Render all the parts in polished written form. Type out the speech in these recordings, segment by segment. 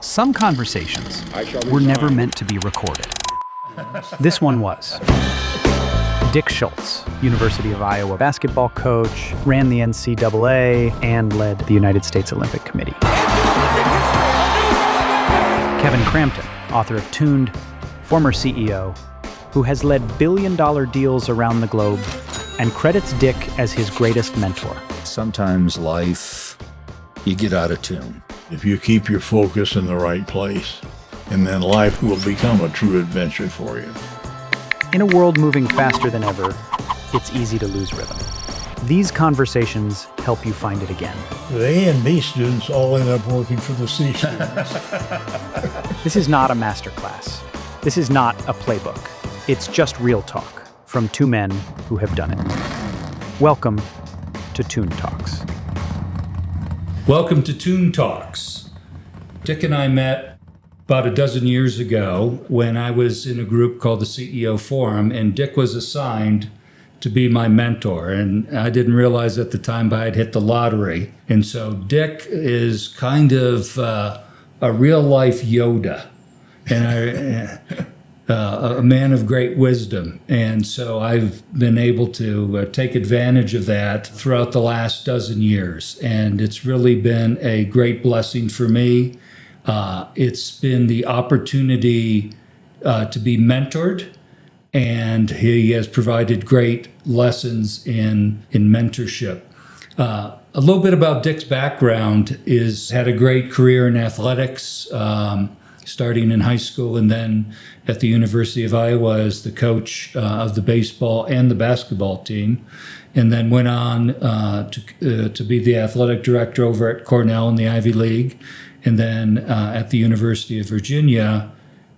Some conversations were never meant to be recorded. This one was. Dick Schultz, University of Iowa basketball coach, ran the NCAA, and led the United States Olympic Committee. Kevin Cramton, author of Tuned, former CEO, who has led billion-dollar deals around the globe and credits Dick as his greatest mentor. Sometimes life, you get out of tune. If you keep your focus in the right place, and then life will become a true adventure for you. In a world moving faster than ever, it's easy to lose rhythm. These conversations help you find it again. The A and B students all end up working for the C students. This is not a masterclass. This is not a playbook. It's just real talk from two men who have done it. Welcome to Tune Talks. Welcome to Tune Talks. Dick and I met about a dozen years ago when I was in a group called the CEO Forum, and Dick was assigned to be my mentor. And I didn't realize at the time, but I'd hit the lottery. And so Dick is kind of a real-life Yoda, and a man of great wisdom. And so I've been able to take advantage of that throughout the last dozen years. And it's really been a great blessing for me. It's been the opportunity to be mentored, and he has provided great lessons in mentorship. A little bit about Dick's background is had a great career in athletics, starting in high school and then at the University of Iowa as the coach of the baseball and the basketball team, and then went on to be the athletic director over at Cornell in the Ivy League, and then at the University of Virginia,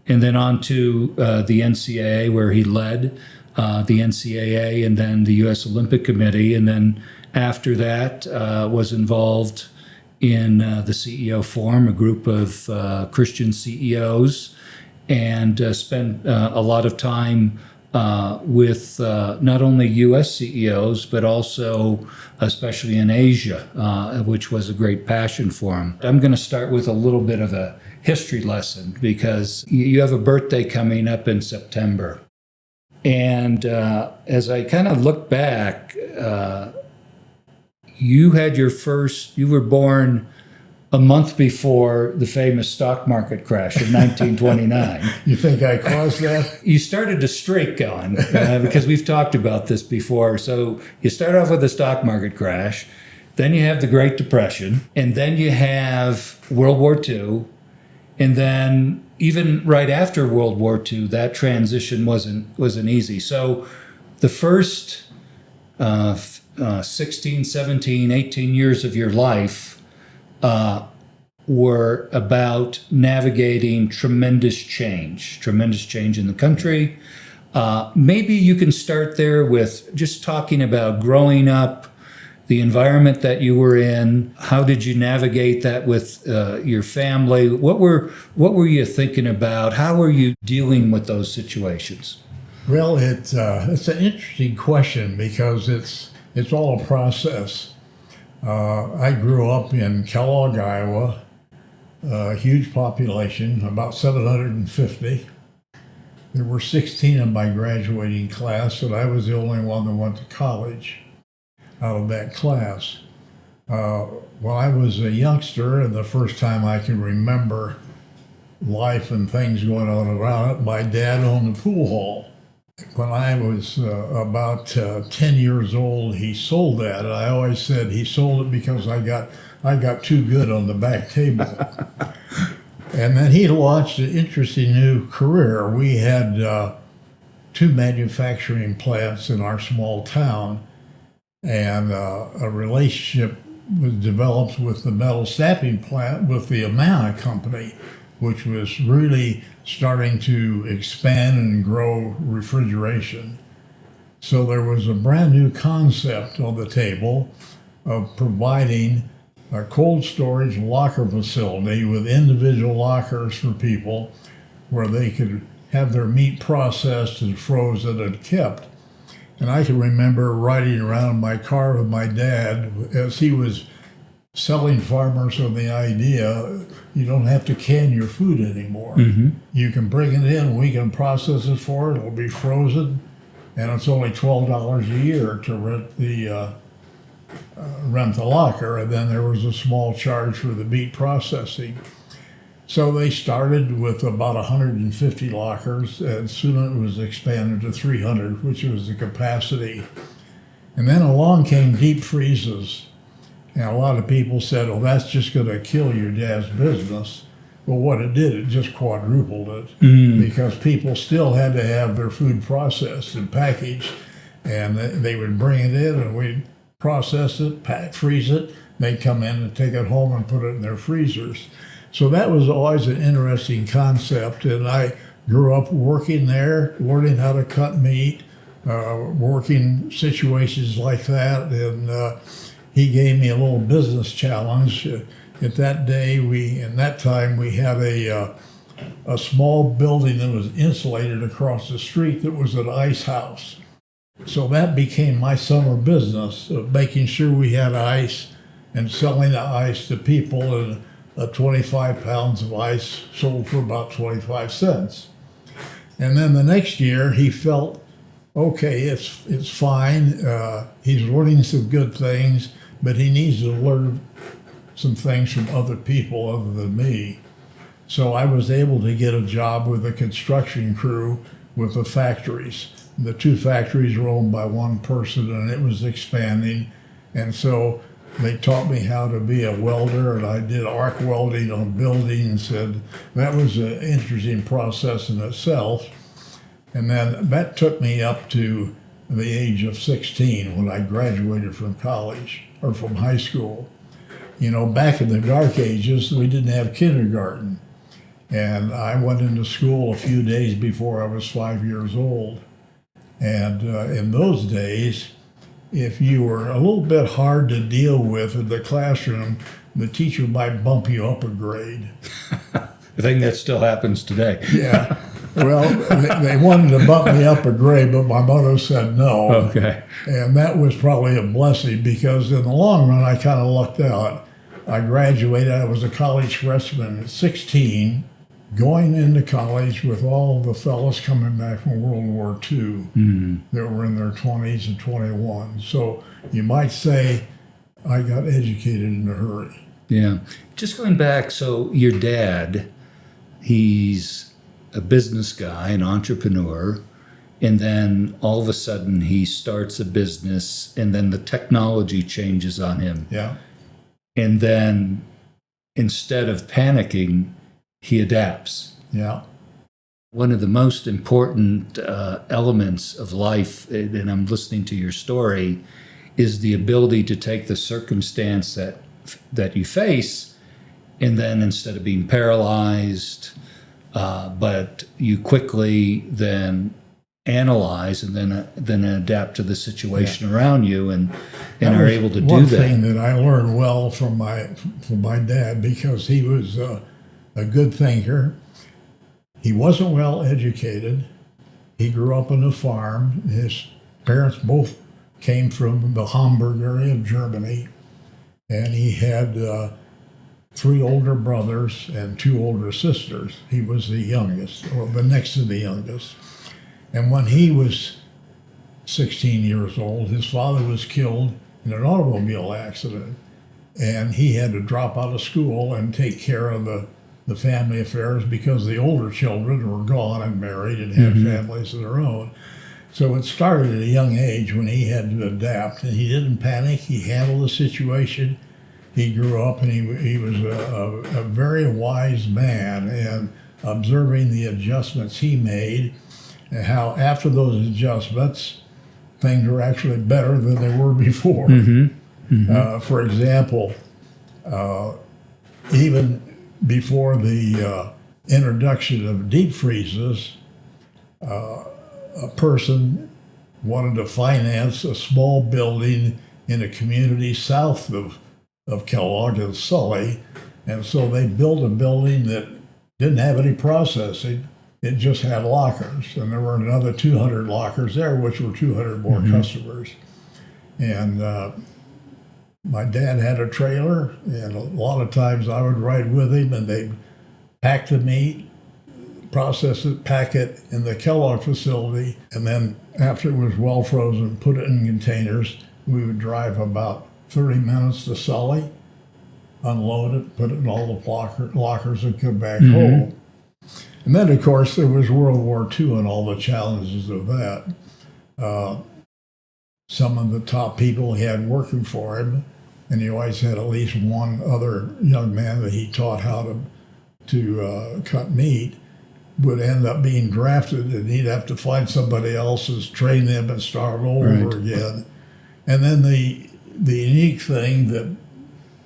and then on to the NCAA, where he led the NCAA and then the U.S. Olympic Committee, and then after that was involved in the CEO Forum, a group of Christian CEOs, and spent a lot of time with not only U.S. CEOs, but also especially in Asia, which was a great passion for him. I'm going to start with a little bit of a history lesson because you have a birthday coming up in September. And as I kind of look back, you were born a month before the famous stock market crash of 1929. You think I caused that? You started a streak going, because we've talked about this before. So you start off with the stock market crash, then you have the Great Depression, and then you have World War II, and then even right after World War II, that transition wasn't easy. So the first 16, 17, 18 years of your life were about navigating tremendous change in the country. Maybe you can start there with just talking about growing up, the environment that you were in. How did you navigate that with your family? What were you thinking about? How were you dealing with those situations? Well, it's an interesting question because it's all a process. I grew up in Kellogg, Iowa, a huge population, about 750. There were 16 in my graduating class, and I was the only one that went to college out of that class. When I was a youngster, and the first time I can remember life and things going on around it, my dad owned a pool hall. When I was about 10 years old, he sold that. And I always said he sold it because I got too good on the back table. And then he launched an interesting new career. We had 2 manufacturing plants in our small town, and a relationship was developed with the metal stamping plant with the Amana Company, which was really starting to expand and grow refrigeration. So there was a brand new concept on the table of providing a cold storage locker facility with individual lockers for people where they could have their meat processed and frozen and kept. And I can remember riding around in my car with my dad as he was selling farmers on the idea you don't have to can your food anymore. You can bring it in, we can process it for it, it'll be frozen, and it's only $12 a year to rent the locker, and then there was a small charge for the meat processing. So they started with about 150 lockers, and soon it was expanded to 300, which was the capacity. And then along came deep freezes. And a lot of people said, oh, that's just going to kill your dad's business. Well, what it did, it just quadrupled it, because people still had to have their food processed and packaged, and they would bring it in, and we'd process it, freeze it. They'd come in and take it home and put it in their freezers. So that was always an interesting concept, and I grew up working there, learning how to cut meat, working situations like that, and he gave me a little business challenge. At that day, in that time, we had a small building that was insulated across the street that was an ice house. So that became my summer business of making sure we had ice and selling the ice to people, and 25 pounds of ice sold for about 25 cents. And then the next year, he felt, okay, it's fine. He's learning some good things, but he needs to learn some things from other people other than me. So I was able to get a job with a construction crew with the factories. The two factories were owned by one person, and it was expanding. And so they taught me how to be a welder, and I did arc welding on buildings, and said that was an interesting process in itself. And then that took me up to the age of 16 when I graduated from college, or from high school. You know, back in the dark ages, we didn't have kindergarten. And I went into school a few days before I was 5 years old. And in those days, if you were a little bit hard to deal with in the classroom, the teacher might bump you up a grade. I think that still happens today. Yeah. Well, they wanted to bump me up a grade, but my mother said no. Okay. And that was probably a blessing, because in the long run, I kind of lucked out. I graduated. I was a college freshman at 16, going into college with all the fellas coming back from World War II that were in their 20s and 21. So you might say I got educated in a hurry. Yeah. Just going back, so your dad, he's a business guy, an entrepreneur, and then all of a sudden he starts a business, and then the technology changes on him. Yeah. And then instead of panicking, he adapts. Yeah. One of the most important elements of life, and I'm listening to your story, is the ability to take the circumstance that you face, and then instead of being paralyzed, but you quickly then analyze and then adapt to the situation around you, and are able to do that. One thing that I learned well from my dad, because he was a good thinker. He wasn't well educated. He grew up on a farm. His parents both came from the Hamburg area of Germany, and he had 3 older brothers and 2 older sisters. He was the youngest, or the next to the youngest. And when he was 16 years old, his father was killed in an automobile accident, and he had to drop out of school and take care of the family affairs, because the older children were gone and married and had families of their own. So it started at a young age when he had to adapt, and he didn't panic. He handled the situation. He grew up, and he was a very wise man, and observing the adjustments he made, and how after those adjustments, things were actually better than they were before. For example, even before the introduction of deep freezes, a person wanted to finance a small building in a community south of Kellogg in Sully, and so they built a building that didn't have any processing. It just had lockers, and there were another 200 lockers there, which were 200 more customers. And My dad had a trailer, and a lot of times I would ride with him, and they'd pack the meat, process it, pack it in the Kellogg facility, and then after it was well frozen, put it in containers. We would drive about 30 minutes to Sully, unload it, put it in all the lockers, and come back home. And then, of course, there was World War II and all the challenges of that. Some of the top people he had working for him, and he always had at least one other young man that he taught how to cut meat, would end up being drafted, and he'd have to find somebody else's, train them, and start over again. And then the unique thing that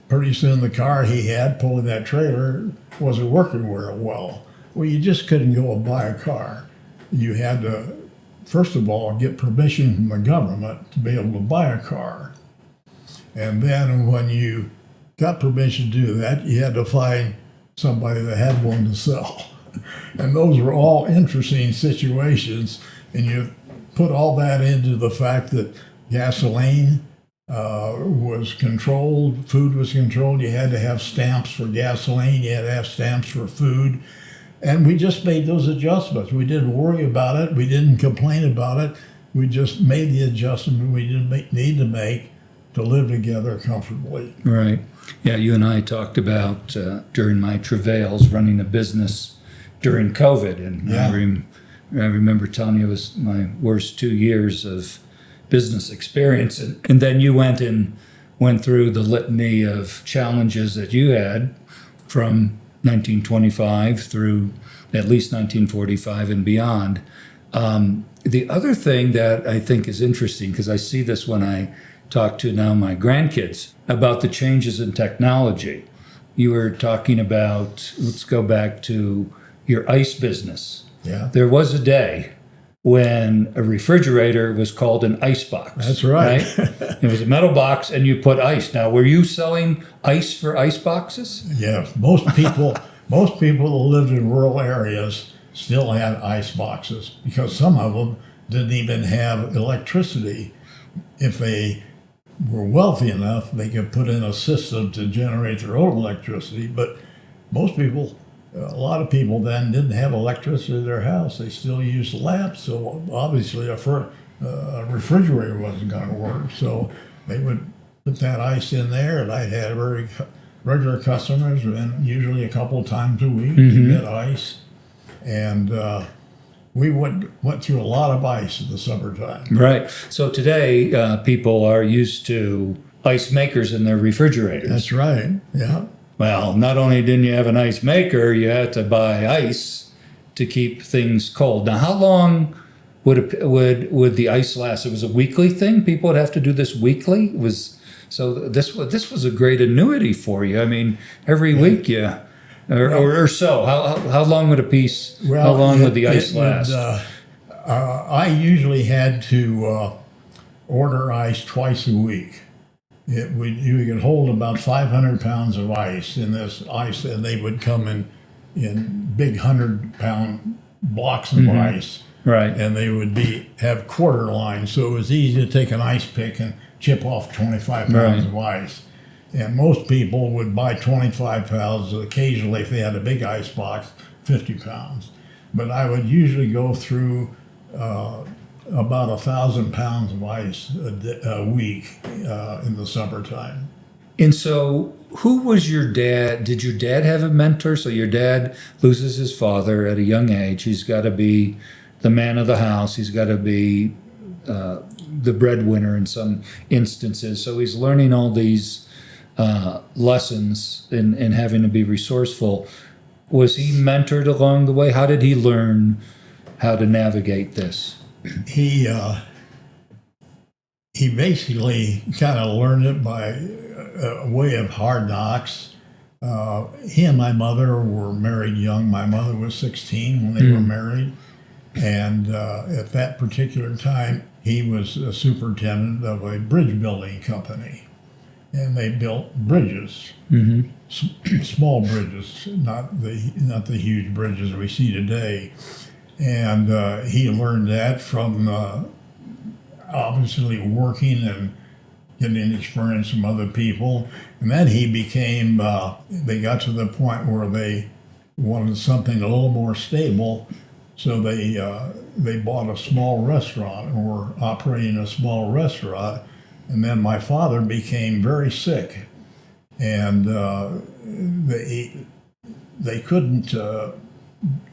pretty soon the car he had pulling that trailer wasn't working very well. Well, you just couldn't go and buy a car. You had to, first of all, get permission from the government to be able to buy a car. And then when you got permission to do that, you had to find somebody that had one to sell. And those were all interesting situations. And you put all that into the fact that gasoline was controlled, food was controlled. You had to have stamps for gasoline, you had to have stamps for food. And we just made those adjustments. We didn't worry about it. We didn't complain about it. We just made the adjustment we need to make to live together comfortably. Right. Yeah, you and I talked about during my travails running a business during COVID. And I remember telling you it was my worst 2 years of business experience. And then you went through the litany of challenges that you had from 1925 through at least 1945 and beyond. The other thing that I think is interesting, because I see this when I talk to now my grandkids about the changes in technology. You were talking about, let's go back to your ice business. Yeah. There was a day when a refrigerator was called an ice box. That's right. It was a metal box and you put ice. Now, were you selling ice for ice boxes? Yeah, most people who lived in rural areas still had ice boxes because some of them didn't even have electricity. If they were wealthy enough, they could put in a system to generate their own electricity. But most people, a lot of people then didn't have electricity in their house. They still used lamps, so obviously a refrigerator wasn't going to work. So they would put that ice in there, and I'd had very regular customers, and usually a couple times a week to get ice. And we went through a lot of ice in the summertime. Right. So today, people are used to ice makers in their refrigerators. That's right. Yeah. Well, not only didn't you have an ice maker, you had to buy ice to keep things cold. Now, how long would the ice last? It was a weekly thing. People would have to do this weekly. This was a great annuity for you. I mean, every week, or so. How long would a piece? Well, how long would the ice last? I usually had to order ice twice a week. You could hold about 500 pounds of ice in this ice, and they would come in big 100-pound blocks of ice. Right. And they would have quarter lines, so it was easy to take an ice pick and chip off 25 pounds of ice. And most people would buy 25 pounds, occasionally if they had a big ice box, 50 pounds. But I would usually go through about 1,000 pounds of ice a week in the summertime. And so who was your dad? Did your dad have a mentor? So your dad loses his father at a young age. He's got to be the man of the house. He's got to be the breadwinner in some instances. So he's learning all these lessons in having to be resourceful. Was he mentored along the way? How did he learn how to navigate this? He basically kind of learned it by a way of hard knocks. He and my mother were married young. My mother was 16 when they were married. And at that particular time, he was a superintendent of a bridge building company. And they built bridges, small bridges, not the huge bridges we see today. And he learned that from obviously working and getting experience from other people. And then he became, they got to the point where they wanted something a little more stable. So they bought a small restaurant and were operating a small restaurant. And then my father became very sick. And they couldn't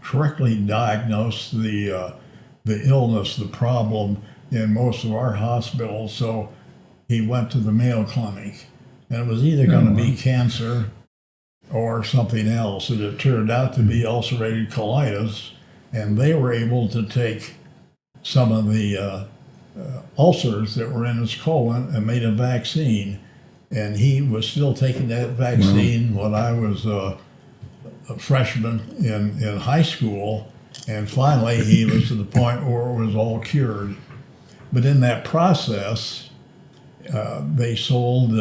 correctly diagnose the illness, the problem in most of our hospitals. So he went to the Mayo Clinic, and it was either going to be cancer or something else. And it turned out to be ulcerative colitis, and they were able to take some of the ulcers that were in his colon and made a vaccine. And he was still taking that vaccine when I was a freshman in high school. And finally, he was to the point where it was all cured. But in that process, they sold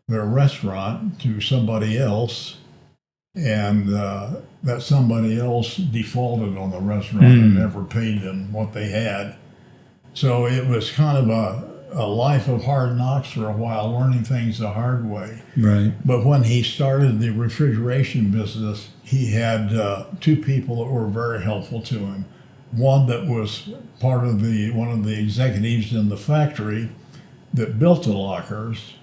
their restaurant to somebody else, and that somebody else defaulted on the restaurant and never paid them what they had. So it was kind of a life of hard knocks for a while, learning things the hard way. Right. But when he started the refrigeration business, he had two people that were very helpful to him. One that was part of one of the executives in the factory that built the lockers,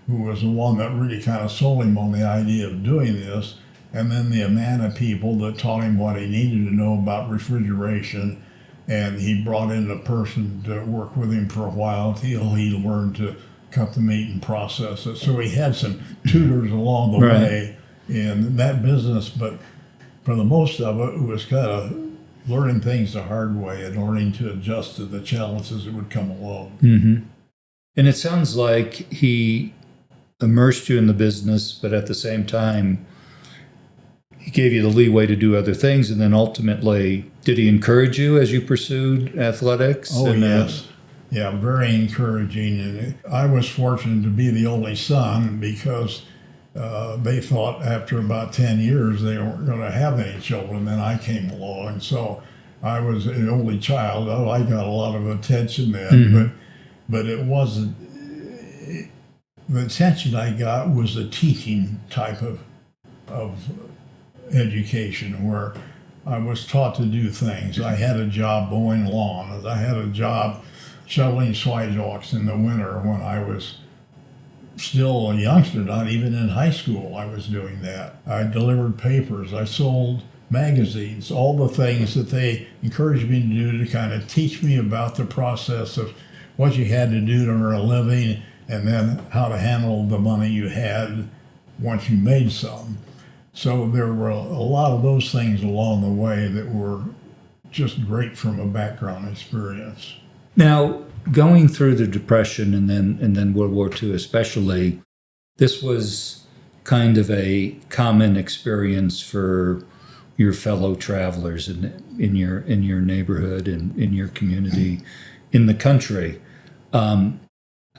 who was the one that really kind of sold him on the idea of doing this, and then the Amana people that taught him what he needed to know about refrigeration. And he brought in a person to work with him for a while until he learned to cut the meat and process it. So he had some tutors along the way in that business, but for the most of it, it was kind of learning things the hard way and learning to adjust to the challenges that would come along. Mm-hmm. And it sounds like he immersed you in the business, but at the same time, he gave you the leeway to do other things. And then ultimately, did he encourage you as you pursued athletics? Oh, yes. Yeah, very encouraging. And I was fortunate to be the only son because they thought after about 10 years they weren't going to have any children. Then I came along. So I was an only child. Oh, I got a lot of attention then, but it wasn't. The attention I got was a teaching type of education where I was taught to do things. I had a job mowing lawns. I had a job shoveling sidewalks in the winter when I was still a youngster, not even in high school I was doing that. I delivered papers. I sold magazines, all the things that they encouraged me to do to kind of teach me about the process of what you had to do to earn a living and then how to handle the money you had once you made some. So there were a lot of those things along the way that were just great from a background experience. Now, going through the Depression and then World War II especially, this was kind of a common experience for your fellow travelers in your neighborhood and in your community, in the country.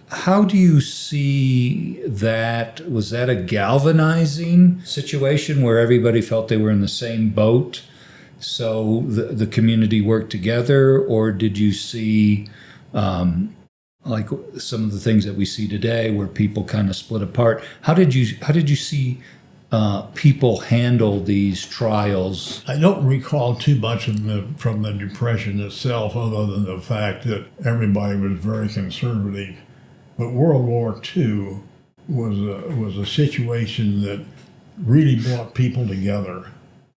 How do you see that? Was that a galvanizing situation where everybody felt they were in the same boat, so the community worked together? Or did you see like some of the things that we see today where people kind of split apart? How did you see people handle these trials? I don't recall too much from the Depression itself, other than the fact that everybody was very conservative. But World War II was a situation that really brought people together.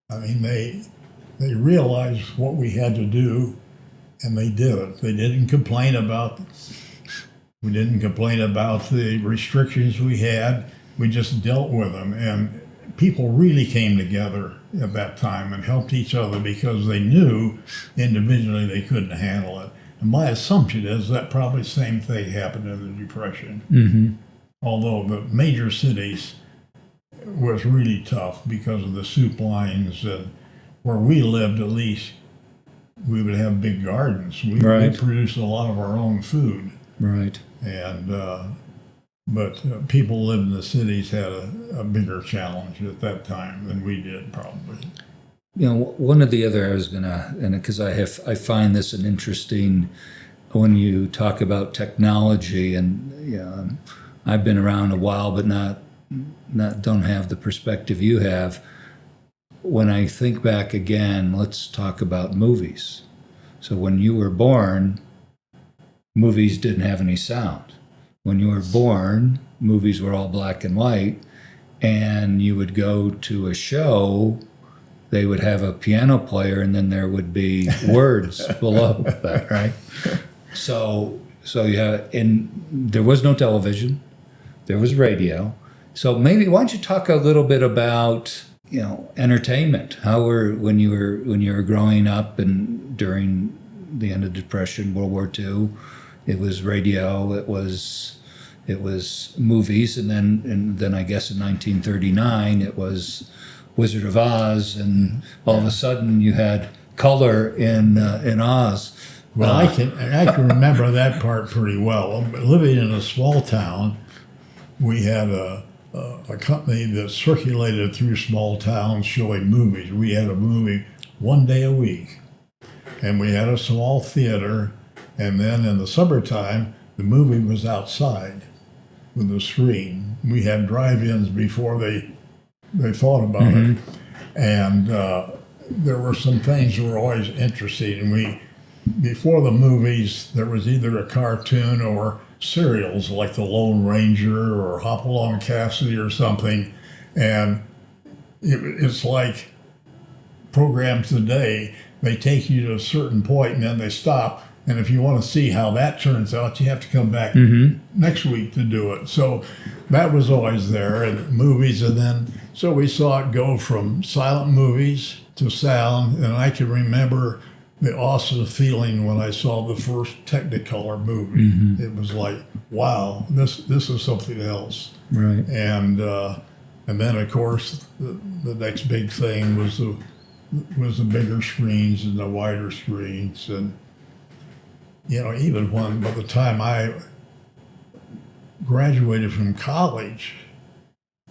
I mean, they realized what we had to do, and they did it. They didn't complain about. We didn't complain about the restrictions we had. We just dealt with them, and people really came together at that time and helped each other because they knew individually they couldn't handle it. And my assumption is that probably the same thing happened in the Depression. Mm-hmm. Although the major cities was really tough because of the soup lines, and where we lived, at least, we would have big gardens. We produced a lot of our own food. Right. And but people living in the cities had a bigger challenge at that time than we did, probably. You know, one of the other I was gonna, and because I find this an interesting when you talk about technology, and I've been around a while, but not don't have the perspective you have. When I think back again, let's talk about movies. So when you were born, movies didn't have any sound. When you were born, movies were all black and white, and you would go to a show, they would have a piano player, and then there would be words below that, right? So yeah, and there was no television, there was radio. So maybe why don't you talk a little bit about entertainment? How when you were growing up and during the end of Depression, World War II, it was radio, it was movies, and then I guess in 1939 it was Wizard of Oz, and all of a sudden you had color in Oz. Well, I can remember that part pretty well. Living in a small town, we had a company that circulated through small towns showing movies. We had a movie one day a week, and we had a small theater, and then in the summertime, the movie was outside with the screen. We had drive-ins before they thought about it, and there were some things that were always interesting. And before the movies, there was either a cartoon or serials like The Lone Ranger or Hopalong Cassidy or something, and it's like programs today. They take you to a certain point and then they stop. And if you want to see how that turns out, you have to come back next week to do it. So that was always there, and movies. And then, so we saw it go from silent movies to sound. And I can remember the awesome feeling when I saw the first Technicolor movie. It was like, wow, this is something else. Right. And then, of course, the next big thing was the bigger screens and the wider screens. And even by the time I graduated from college,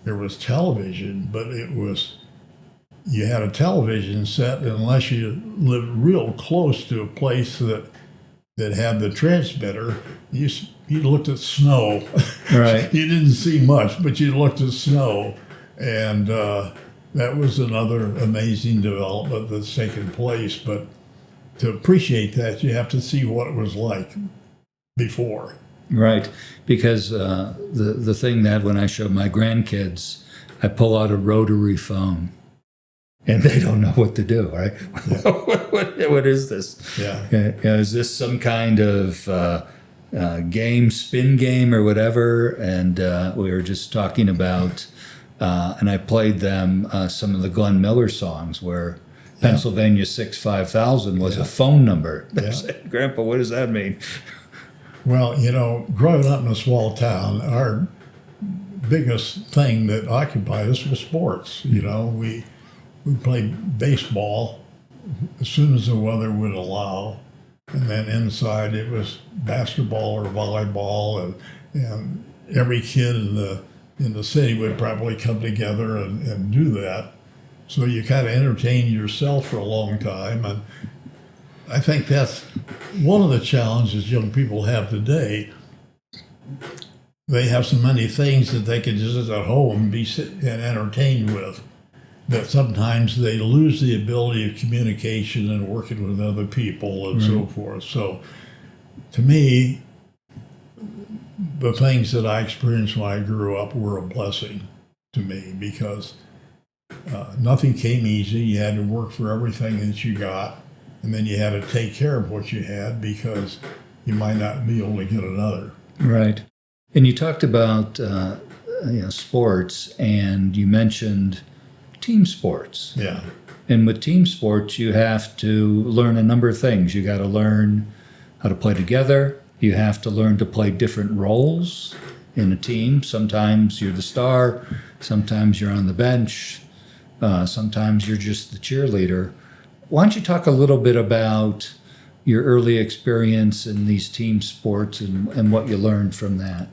there was television, but you had a television set unless you lived real close to a place that had the transmitter. You looked at snow. Right. You didn't see much, but you looked at snow. And that was another amazing development that's taken place. But to appreciate that, you have to see what it was like before. Right, because the thing that when I show my grandkids, I pull out a rotary phone, and they don't know what to do, right? Yeah. What is this? Yeah. Is this some kind of spin game or whatever? And we were just talking about, and I played them some of the Glenn Miller songs where Pennsylvania 65000 was a phone number. They said, Grandpa, what does that mean? Well, growing up in a small town, our biggest thing that occupied us was sports. We played baseball as soon as the weather would allow, and then inside it was basketball or volleyball, and every kid in the city would probably come together and do that. So you kind of entertained yourself for a long time, and I think that's one of the challenges young people have today. They have so many things that they could just sit at home and entertained with, that sometimes they lose the ability of communication and working with other people and so forth. So to me, the things that I experienced when I grew up were a blessing to me, because nothing came easy. You had to work for everything that you got, and then you had to take care of what you had because you might not be able to get another. Right. And you talked about sports, and you mentioned team sports. Yeah. And with team sports, you have to learn a number of things. You got to learn how to play together. You have to learn to play different roles in a team. Sometimes you're the star. Sometimes you're on the bench. Sometimes you're just the cheerleader. Why don't you talk a little bit about your early experience in these team sports and what you learned from that?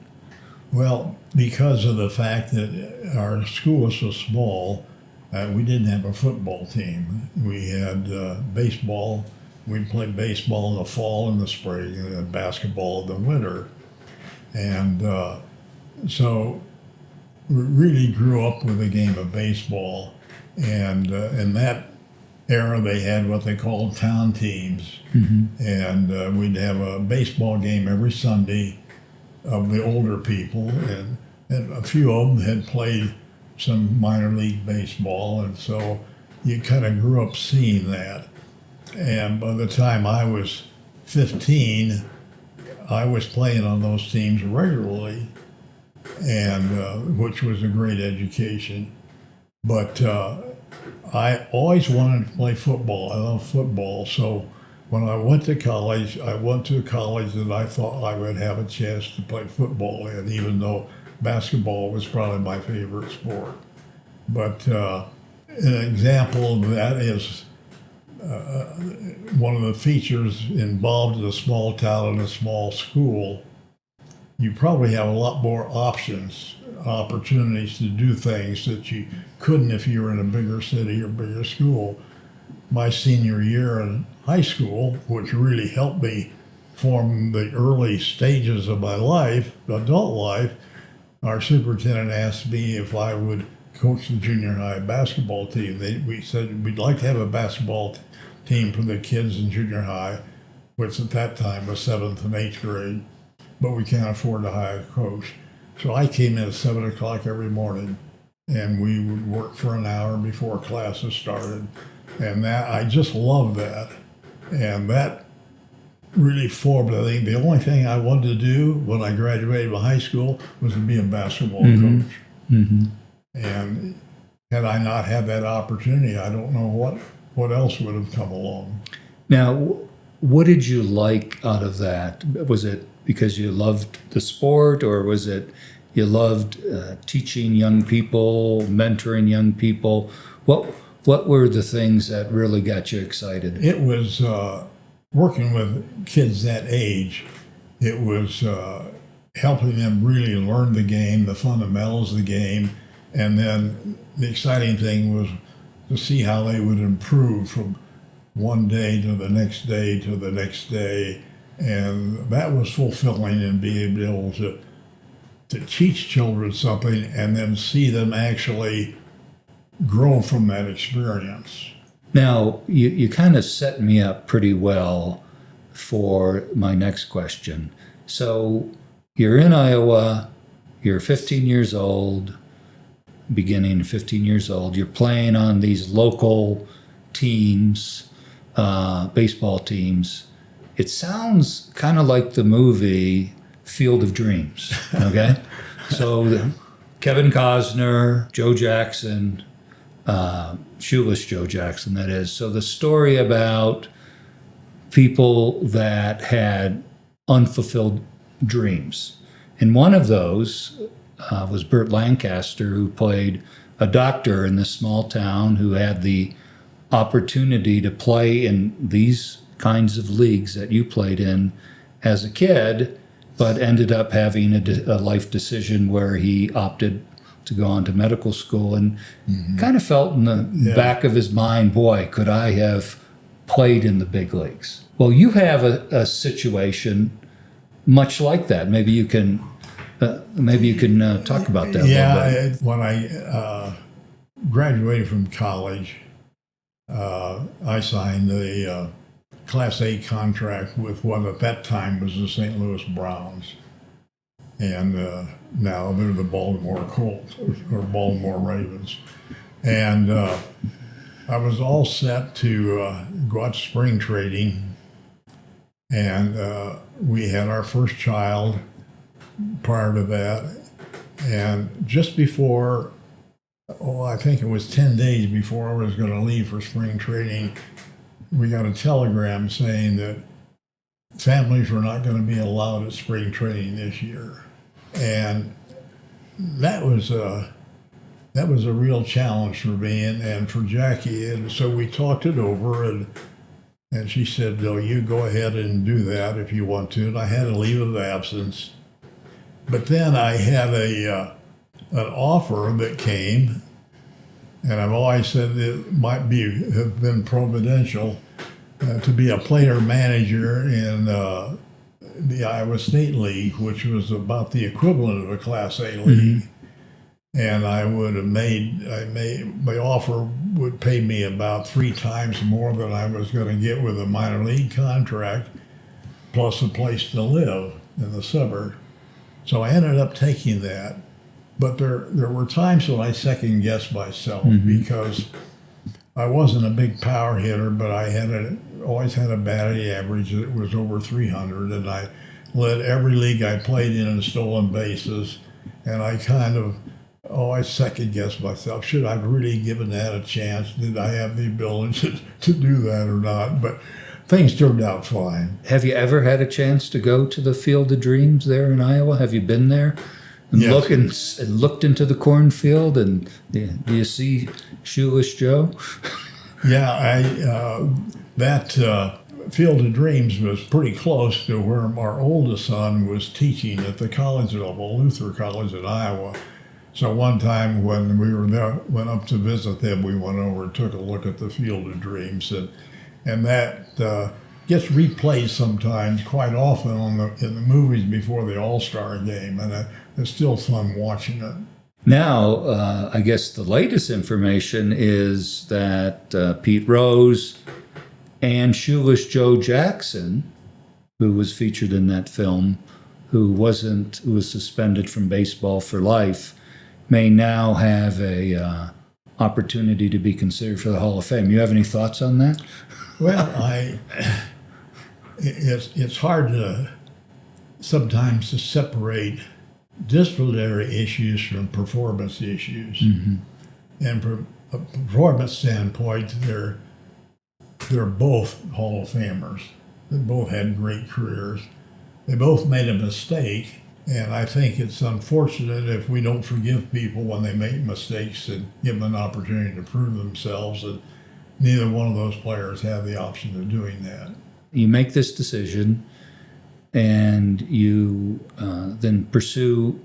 Well, because of the fact that our school was so small, we didn't have a football team. We had baseball We played baseball in the fall and the spring, and then basketball in the winter. And so we really grew up with the game of baseball. And in that era, they had what they called town teams. And we'd have a baseball game every Sunday of the older people. And a few of them had played some minor league baseball. And so you kind of grew up seeing that. And by the time I was 15, I was playing on those teams regularly, and which was a great education. But I always wanted to play football. I love football. So when I went to college, I went to a college that I thought I would have a chance to play football in, even though basketball was probably my favorite sport. But an example of that is one of the features involved in a small town and a small school. You probably have a lot more opportunities to do things that you couldn't if you were in a bigger city or bigger school. My senior year in high school, which really helped me form the early stages of my life, adult life, our superintendent asked me if I would coach the junior high basketball team. We said we'd like to have a basketball team for the kids in junior high, which at that time was 7th and 8th grade, but we can't afford to hire a coach. So I came in at 7 o'clock every morning, and we would work for an hour before classes started. And that, I just loved that. And that really formed, I think, the only thing I wanted to do when I graduated from high school was to be a basketball coach. And had I not had that opportunity, I don't know what else would have come along. Now, what did you like out of that? Was it because you loved the sport, or was it you loved teaching young people, mentoring young people? What were the things that really got you excited? It was working with kids that age. It was helping them really learn the game, the fundamentals of the game. And then the exciting thing was to see how they would improve from one day to the next day to the next day. And that was fulfilling, in being able to teach children something and then see them actually grow from that experience. Now, you kind of set me up pretty well for my next question. So you're in Iowa, you're 15 years old, beginning 15 years old, you're playing on these local teams, baseball teams. It sounds kind of like the movie Field of Dreams, okay? So Kevin Costner, Joe Jackson, shoeless Joe Jackson, that is. So the story about people that had unfulfilled dreams. And one of those was Burt Lancaster, who played a doctor in this small town who had the opportunity to play in these kinds of leagues that you played in as a kid, but ended up having a life decision where he opted to go on to medical school, and kind of felt in the back of his mind, boy, could I have played in the big leagues. Well, you have a situation much like that. Maybe you can talk about that a little bit. When I graduated from college, I signed the Class A contract with what at that time was the St. Louis Browns. And now they're the Baltimore Colts, or Baltimore Ravens. And I was all set to go out to spring training. And we had our first child prior to that. And just before, I think it was 10 days before I was going to leave for spring training, we got a telegram saying that families were not going to be allowed at spring training this year. And that was a real challenge for me and for Jackie. And so we talked it over, and she said, no, you go ahead and do that if you want to. And I had a leave of absence. But then I had an offer that came, and I've always said it might have been providential. to be a player manager in the Iowa State League, which was about the equivalent of a Class A league. Mm-hmm. And I would have my offer would pay me about 3 times more than I was going to get with a minor league contract, plus a place to live in the suburb. So I ended up taking that. But there were times when I second guessed myself because I wasn't a big power hitter, but I always had a batting average that was over 300, and I led every league I played in stolen bases, and I kind of always second guessed myself. Should I have really given that a chance? Did I have the ability to do that or not? But things turned out fine. Have you ever had a chance to go to the Field of Dreams there in Iowa? Have you been there? And yes. Looked into the cornfield, and do you see Shoeless Joe? Yeah, that Field of Dreams was pretty close to where our oldest son was teaching at the college level, Luther College in Iowa. So one time when we were there, went up to visit them, we went over and took a look at the Field of Dreams, and that gets replayed sometimes, quite often in the movies before the All-Star game, and it's still fun watching it. Now, I guess the latest information is that Pete Rose and Shoeless Joe Jackson, who was featured in that film, who was suspended from baseball for life, may now have a opportunity to be considered for the Hall of Fame. You have any thoughts on that? Well, it's hard sometimes to separate disciplinary issues from performance issues. Mm-hmm. And from a performance standpoint, they're both Hall of Famers. They both had great careers. They both made a mistake. And I think it's unfortunate if we don't forgive people when they make mistakes and give them an opportunity to prove themselves. And neither one of those players had the option of doing that. You make this decision, and you then pursue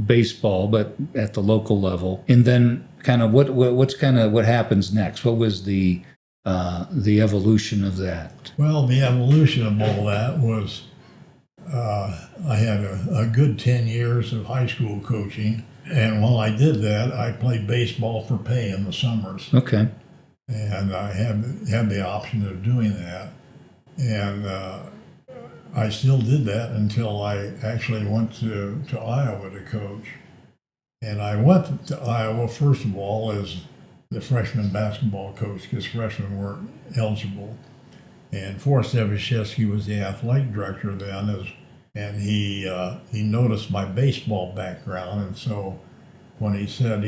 baseball, but at the local level. And then, kind of what happens next? What was the evolution of that? Well, the evolution of all that was. I had a good 10 years of high school coaching, and while I did that, I played baseball for pay in the summers. Okay. And I had the option of doing that, and I still did that until I actually went to Iowa to coach. And I went to Iowa, first of all, as the freshman basketball coach, because freshmen weren't eligible. And Forrest Evashevsky was the athletic director then, and he noticed my baseball background, and so when he said,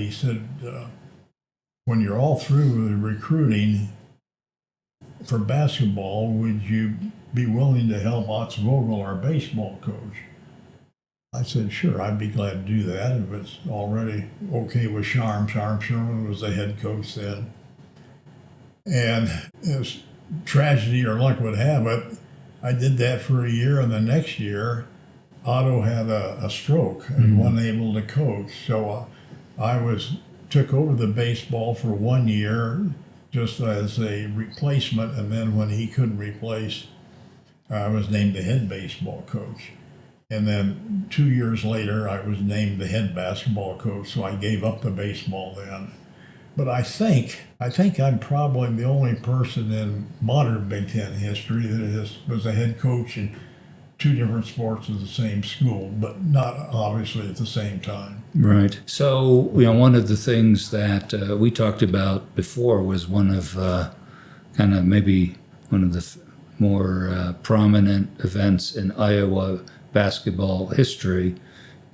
when you're all through with the recruiting for basketball, would you be willing to help Otz Vogel, our baseball coach? I said, sure, I'd be glad to do that if it's already okay with Sharm. Sharm Sherman was the head coach then. And as tragedy or luck would have it, I did that for a year, and the next year, Otto had a stroke and wasn't able to coach. So I took over the baseball for 1 year just as a replacement, and then when he couldn't replace, I was named the head baseball coach. And then 2 years later, I was named the head basketball coach, so I gave up the baseball then. But I think I'm probably the only person in modern Big Ten history that was a head coach in 2 different sports at the same school, but not obviously at the same time. Right. So, one of the things that we talked about before was one of maybe one of the more prominent events in Iowa basketball history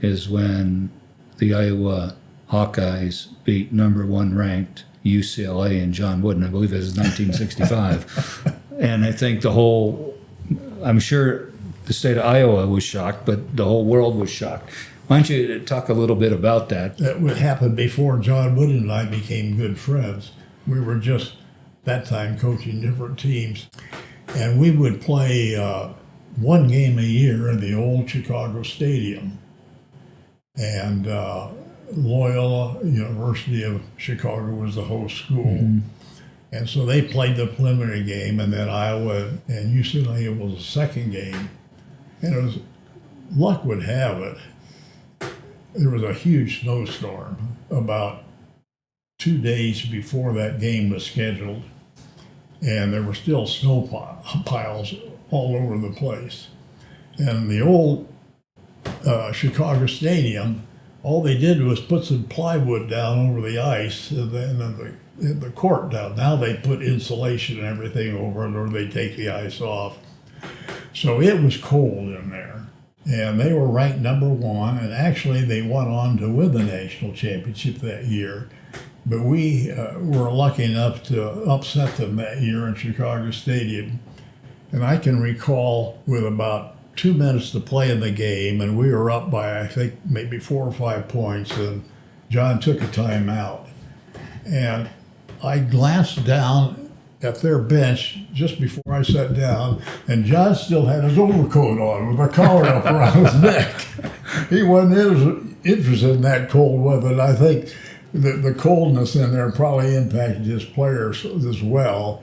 is when the Iowa Hawkeyes beat number 1 ranked UCLA and John Wooden. I believe it was 1965. And I think I'm sure the state of Iowa was shocked, but the whole world was shocked. Why don't you talk a little bit about that? That would happen before John Wooden and I became good friends. We were just that time coaching different teams. And we would play 1 game a year in the old Chicago Stadium. And Loyola University of Chicago was the host school. Mm-hmm. And so they played the preliminary game, and then Iowa and UCLA was the second game. And it was, luck would have it, there was a huge snowstorm about 2 days before that game was scheduled. And there were still snow piles all over the place. And the old Chicago Stadium, all they did was put some plywood down over the ice and then the court down. Now they put insulation and everything over it, or they take the ice off. So it was cold in there. And they were ranked #1, and actually they went on to win the national championship that year. But we were lucky enough to upset them that year in Chicago Stadium. And I can recall with about 2 minutes to play in the game, and we were up by, I think, maybe 4 or 5 points, and John took a timeout. And I glanced down at their bench just before I sat down, and John still had his overcoat on with a collar up around his neck. He wasn't interested in that cold weather, and I think the coldness in there probably impacted his players as well.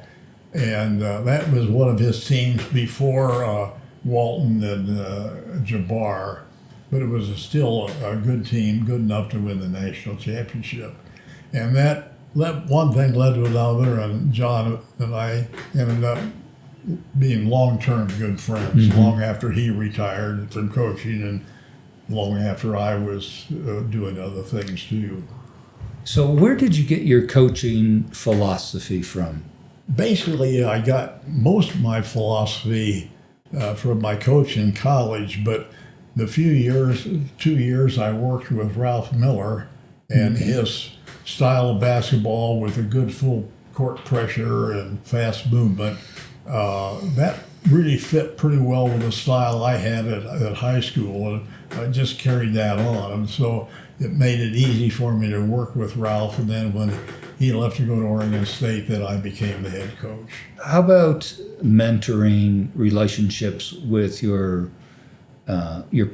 And that was one of his teams before Walton and Jabbar. But it was still a good team, good enough to win the national championship. And that one thing led to another, and John and I ended up being long-term good friends, long after he retired from coaching and long after I was doing other things too. So where did you get your coaching philosophy from? Basically, I got most of my philosophy from my coach in college, but the 2 years I worked with Ralph Miller and his style of basketball with a good full court pressure and fast movement, that really fit pretty well with the style I had at high school, and I just carried that on. And so it made it easy for me to work with Ralph, and then when he left to go to Oregon State, then I became the head coach. How about mentoring relationships with your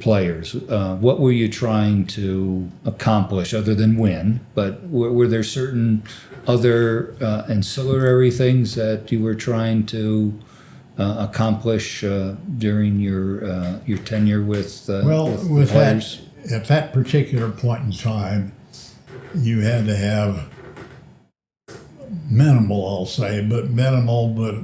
players? What were you trying to accomplish other than win? But were there certain other ancillary things that you were trying to accomplish during your tenure with the players? At that particular point in time, you had to have minimal, I'll say, but minimal, but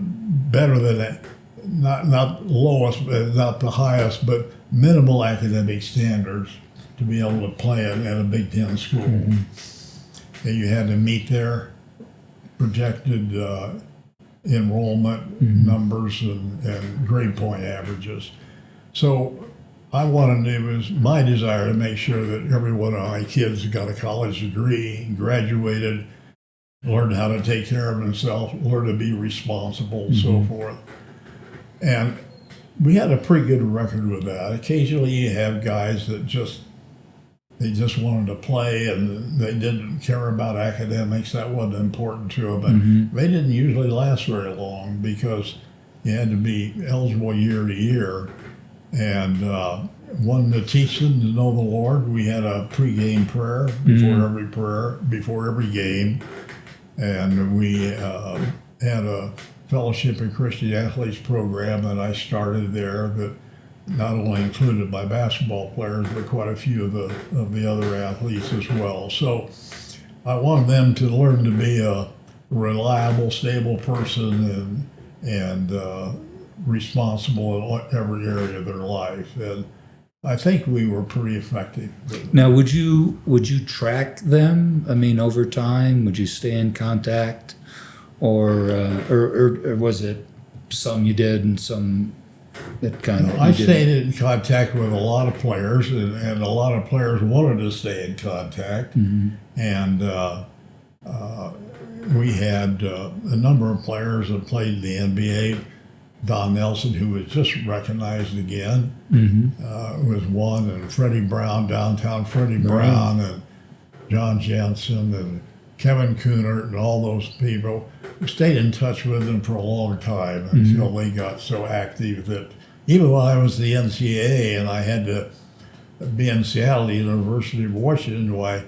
better than that. Not lowest, not the highest, but minimal academic standards to be able to play at a Big Ten school. And you had to meet their projected enrollment numbers and grade point averages. So it was my desire to make sure that every one of my kids got a college degree, graduated, learned how to take care of themselves, learned to be responsible, and so forth. And we had a pretty good record with that. Occasionally you have guys that just wanted to play and they didn't care about academics. That wasn't important to them. And they didn't usually last very long because you had to be eligible year to year. And wanting to teach them to know the Lord, we had a pregame prayer before every game. And we had a Fellowship in Christian Athletes program that I started there that not only included my basketball players, but quite a few of the other athletes as well. So I wanted them to learn to be a reliable, stable person and responsible in every area of their life. And I think we were pretty effective. Now, would you track them? I mean, over time, would you stay in contact? Or was it some you did and some that kind of? I stayed in contact with a lot of players, and a lot of players wanted to stay in contact. And we had a number of players that played in the NBA. Don Nelson, who was just recognized again, was one, and Freddie Brown, downtown Freddie Brown, and John Jansen, and Kevin Coonert, and all those people. We stayed in touch with them for a long time until they got so active that even when I was the NCAA and I had to be in Seattle, the University of Washington, why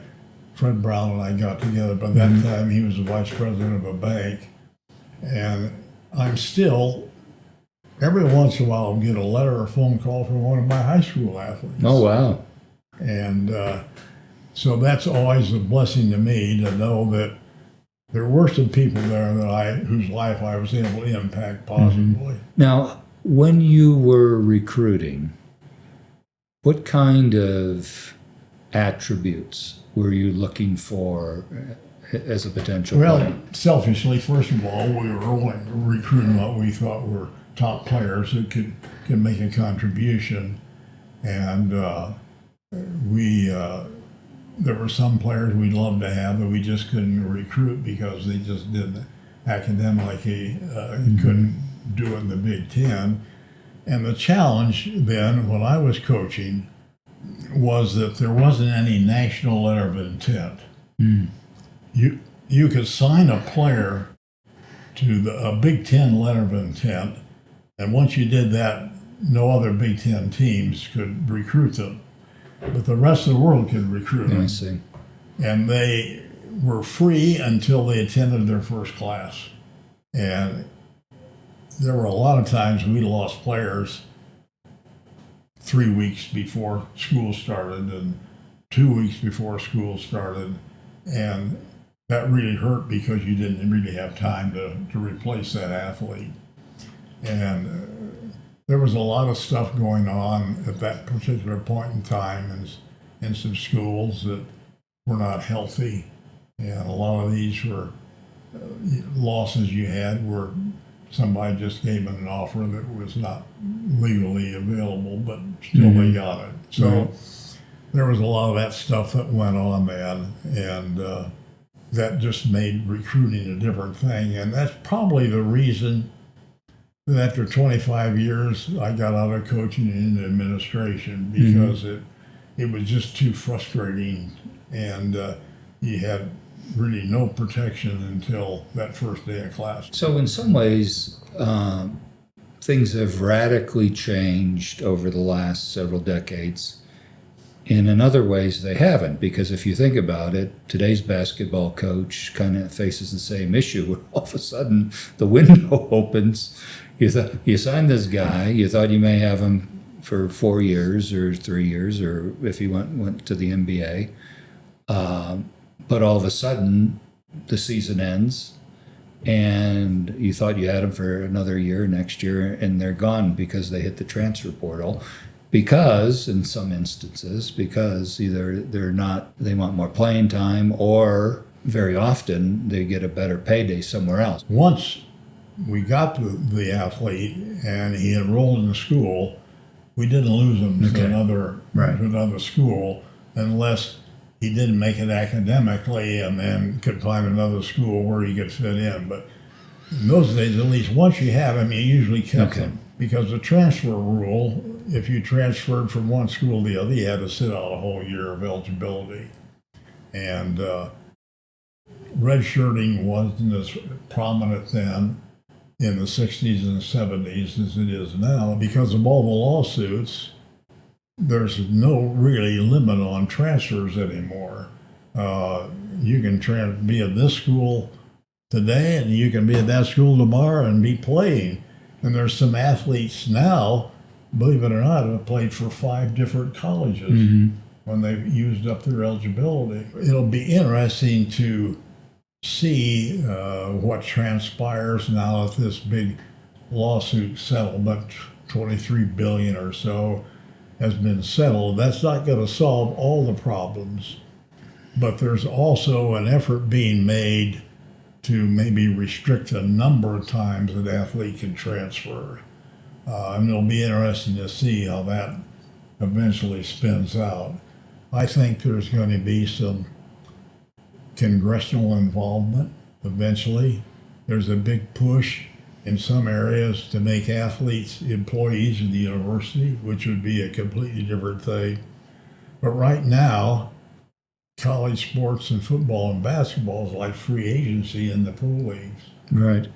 Fred Brown and I got together. By that time, he was the vice president of a bank. And I'm still, every once in a while, I'll get a letter or phone call from one of my high school athletes. Oh, wow. And so that's always a blessing to me to know that there were some people there whose life I was able to impact positively. Now, when you were recruiting, what kind of attributes were you looking for as a potential player? Well, selfishly, first of all, we were only recruiting what we thought were top players that could make a contribution. And there were some players we'd love to have that we just couldn't recruit because they just didn't academically couldn't do it in the Big Ten. And the challenge then, when I was coaching, was that there wasn't any national letter of intent. You could sign a player to a Big Ten letter of intent, and once you did that, no other Big Ten teams could recruit them. But the rest of the world could recruit them. I see. And they were free until they attended their first class. And there were a lot of times we lost players 3 weeks before school started and 2 weeks before school started. And that really hurt because you didn't really have time to replace that athlete. And there was a lot of stuff going on at that particular point in time in some schools that were not healthy. And a lot of these were losses you had where somebody just gave them an offer that was not legally available, but still they got it. So there was a lot of that stuff that went on then, and that just made recruiting a different thing. And that's probably the reason that after 25 years, I got out of coaching and into administration, because it was just too frustrating, and you had really no protection until that first day of class. So in some ways, things have radically changed over the last several decades. And in other ways, they haven't, because if you think about it, today's basketball coach kind of faces the same issue where all of a sudden the window opens. You signed this guy, you thought you may have him for 4 years or 3 years, or if he went to the NBA. But all of a sudden, the season ends, and you thought you had them for another year, next year, and they're gone because they hit the transfer portal. Because, in some instances, because either they want more playing time, or very often they get a better payday somewhere else. Once we got to the athlete and he enrolled in the school, we didn't lose him to another school unless he didn't make it academically and then could find another school where he could fit in. But in those days, at least once you have him, you usually kept him. Because the transfer rule, if you transferred from one school to the other, you had to sit out a whole year of eligibility. And redshirting wasn't as prominent then in the 60s and 70s as it is now. Because of all the lawsuits, there's no really limit on transfers anymore. You can be at this school today, and you can be at that school tomorrow and be playing. And there's some athletes now, believe it or not, have played for 5 different colleges when they've used up their eligibility. It'll be interesting to see what transpires now that this big lawsuit settlement, $23 billion or so, has been settled. That's not going to solve all the problems, but there's also an effort being made to maybe restrict the number of times an athlete can transfer. And it'll be interesting to see how that eventually spins out. I think there's going to be some congressional involvement eventually. There's a big push in some areas to make athletes employees of the university, which would be a completely different thing. But right now, college sports and football and basketball is like free agency in the pro leagues. Right.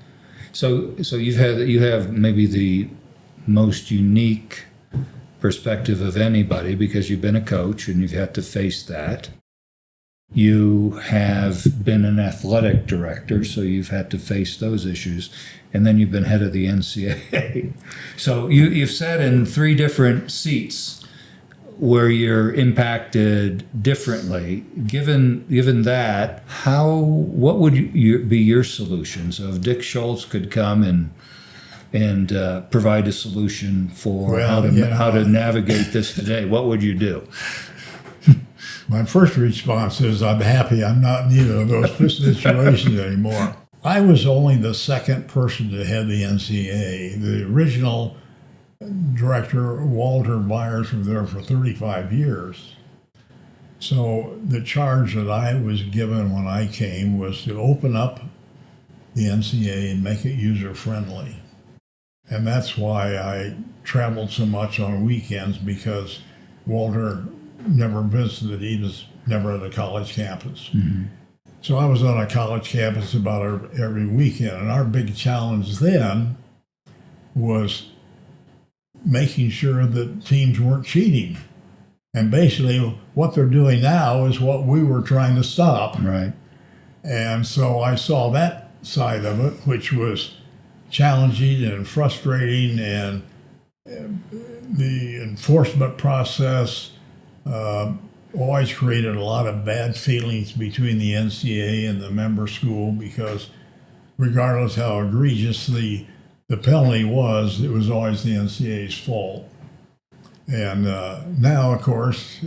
So you have maybe the most unique perspective of anybody, because you've been a coach and you've had to face that. You have been an athletic director, so you've had to face those issues. And then you've been head of the NCAA. So you've sat in 3 different seats where you're impacted differently. Given that, what would be your solution? So if Dick Schultz could come and provide a solution for how to navigate this today, what would you do? My first response is I'm happy I'm not in either of those situations anymore. I was only the second person to head the NCAA. The original director, Walter Byers, was there for 35 years. So the charge that I was given when I came was to open up the NCAA and make it user-friendly. And that's why I traveled so much on weekends, because Walter never visited. He was never at a college campus. Mm-hmm. So I was on a college campus about every weekend. And our big challenge then was making sure that teams weren't cheating. And basically what they're doing now is what we were trying to stop. Right. And so I saw that side of it, which was challenging and frustrating, and the enforcement process always created a lot of bad feelings between the NCAA and the member school, because regardless how egregious the penalty was, it was always the NCAA's fault. And now, of course,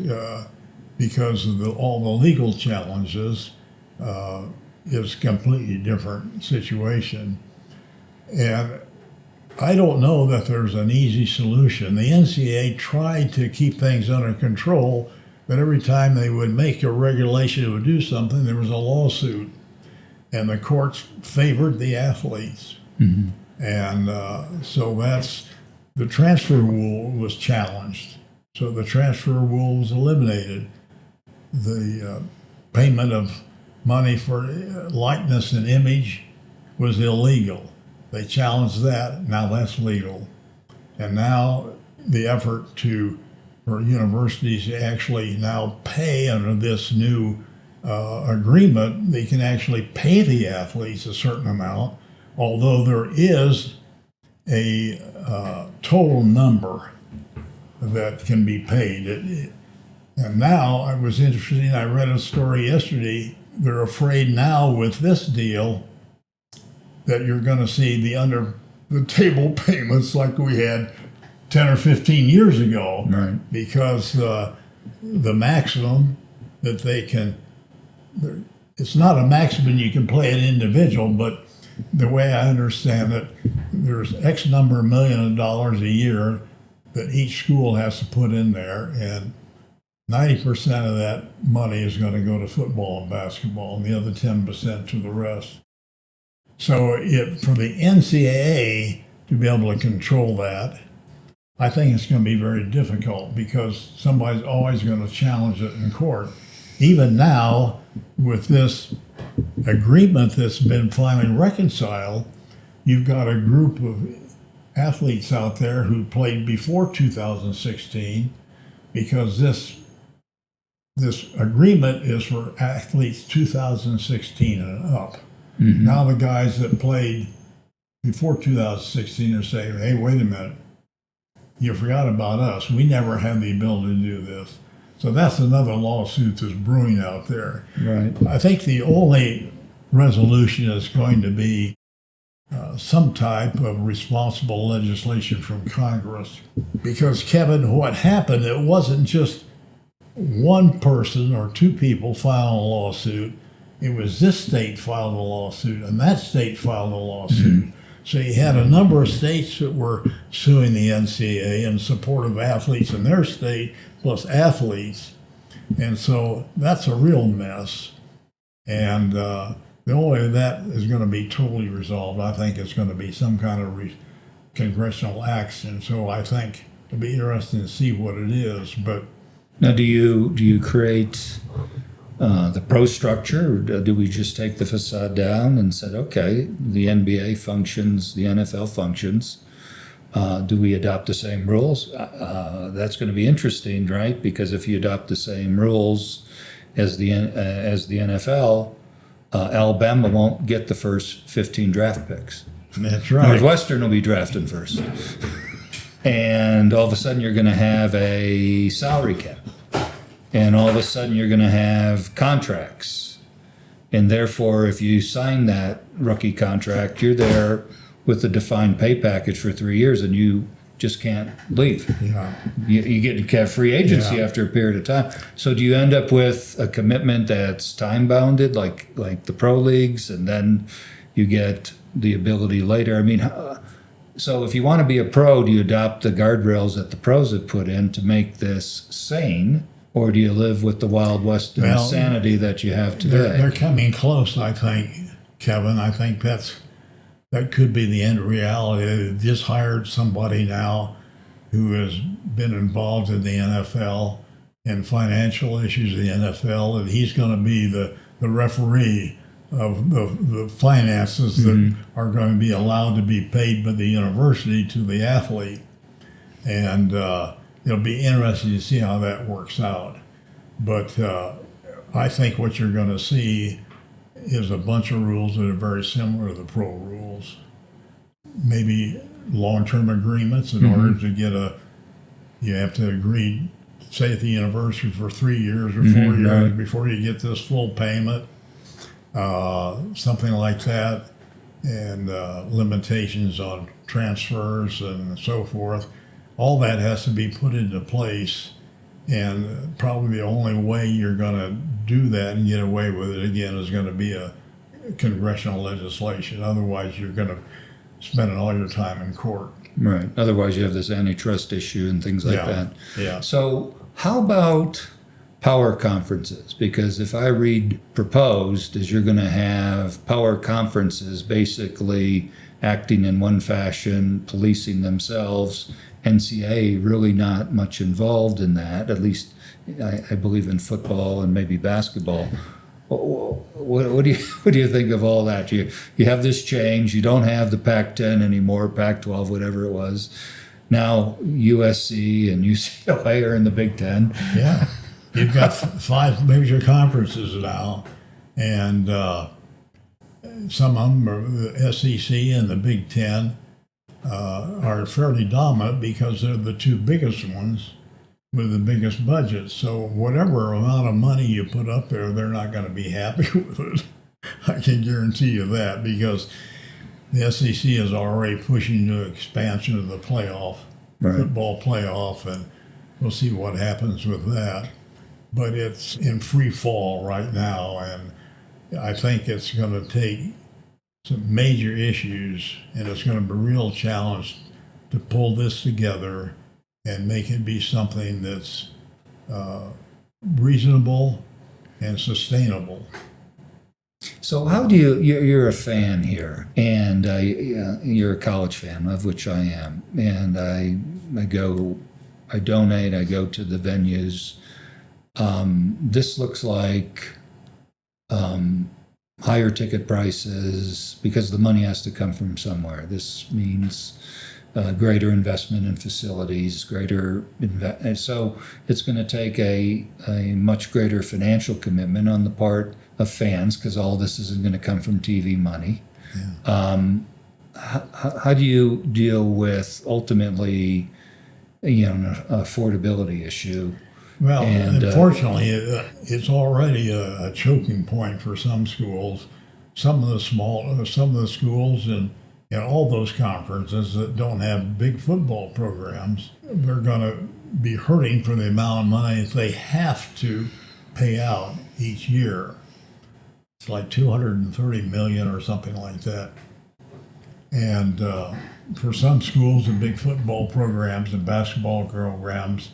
because of all the legal challenges, it's a completely different situation. And I don't know that there's an easy solution. The NCAA tried to keep things under control, but every time they would make a regulation that would do something, there was a lawsuit. And the courts favored the athletes. Mm-hmm. And so the transfer rule was challenged. So the transfer rule was eliminated. The payment of money for likeness and image was illegal. They challenged that. Now that's legal. And now the effort for universities to actually now pay under this new agreement, they can actually pay the athletes a certain amount, although there is a total number that can be paid. And now it was interesting, I read a story yesterday, they're afraid now with this deal that you're going to see the under-the-table payments like we had 10 or 15 years ago. Right. Because the maximum that they can, it's not a maximum you can play an individual, but the way I understand it, there's X number of $1 million a year that each school has to put in there, and 90% of that money is going to go to football and basketball, and the other 10% to the rest. So for the NCAA to be able to control that, I think it's going to be very difficult, because somebody's always going to challenge it in court. Even now, with this agreement that's been finally reconciled, you've got a group of athletes out there who played before 2016, because this agreement is for athletes 2016 and up. Mm-hmm. Now the guys that played before 2016 are saying, hey, wait a minute, you forgot about us. We never had the ability to do this. So that's another lawsuit that's brewing out there. Right. I think the only resolution is going to be some type of responsible legislation from Congress. Because, Kevin, what happened, it wasn't just one person or two people filing a lawsuit. It was this state filed a lawsuit and that state filed a lawsuit. Mm-hmm. So you had a number of states that were suing the NCAA in support of athletes in their state, plus athletes. And so that's a real mess. And the only way that is going to be totally resolved, I think it's going to be some kind of congressional action. So I think it'll be interesting to see what it is. But now, do you create the pro structure, or do we just take the facade down and said, okay, the NBA functions, the NFL functions, do we adopt the same rules? That's going to be interesting, right? Because if you adopt the same rules as the NFL, Alabama won't get the first 15 draft picks. That's right. Northwestern will be drafting first. And all of a sudden you're going to have a salary cap. And all of a sudden you're going to have contracts. And therefore, if you sign that rookie contract, you're there with a defined pay package for 3 years and you just can't leave. Yeah. You get to have free agency after a period of time. So do you end up with a commitment that's time bounded, like the pro leagues, and then you get the ability later? I mean, so if you want to be a pro, do you adopt the guardrails that the pros have put in to make this sane, or do you live with the Wild West insanity that you have today? They're coming close, I think, Kevin. I think that could be the end reality. They just hired somebody now who has been involved in the NFL and financial issues of the NFL, and he's going to be the referee of the finances that are going to be allowed to be paid by the university to the athlete. And it'll be interesting to see how that works out. But I think what you're going to see is a bunch of rules that are very similar to the pro rules. Maybe long-term agreements in order to get you have to agree, say at the university for 3 years or 4 years before you get this full payment, something like that, and limitations on transfers and so forth. All that has to be put into place, and probably the only way you're going to do that and get away with it again is going to be a congressional legislation. Otherwise, you're going to spend all your time in court. Right. Otherwise, you have this antitrust issue and things like that. Yeah. So how about power conferences? Because if I read proposed, is you're going to have power conferences basically acting in one fashion, policing themselves. NCAA really not much involved in that, at least I believe in football and maybe basketball. What do you think of all that? You have this change. You don't have the Pac-10 anymore, Pac-12, whatever it was. Now USC and UCLA are in the Big Ten. Yeah, you've got 5 major conferences now, and some of them are the SEC and the Big Ten are fairly dominant because they're the 2 biggest ones with the biggest budgets. So whatever amount of money you put up there, they're not going to be happy with it. I can guarantee you that, because the SEC is already pushing to expansion of the football playoff, and we'll see what happens with that. But it's in free fall right now, and I think it's going to take some major issues, and it's going to be a real challenge to pull this together and make it be something that's reasonable and sustainable. So how do you're a fan here, and you're a college fan, of which I am, and I donate, I go to the venues. This looks like higher ticket prices because the money has to come from somewhere. This means greater investment in facilities, so it's going to take a much greater financial commitment on the part of fans, because all this isn't going to come from TV money. Yeah. How do you deal with ultimately, an affordability issue? Well, unfortunately, it's already a choking point for some schools. Some of the schools and all those conferences that don't have big football programs, they're going to be hurting for the amount of money that they have to pay out each year. It's like $230 million or something like that. And for some schools and big football programs and basketball programs,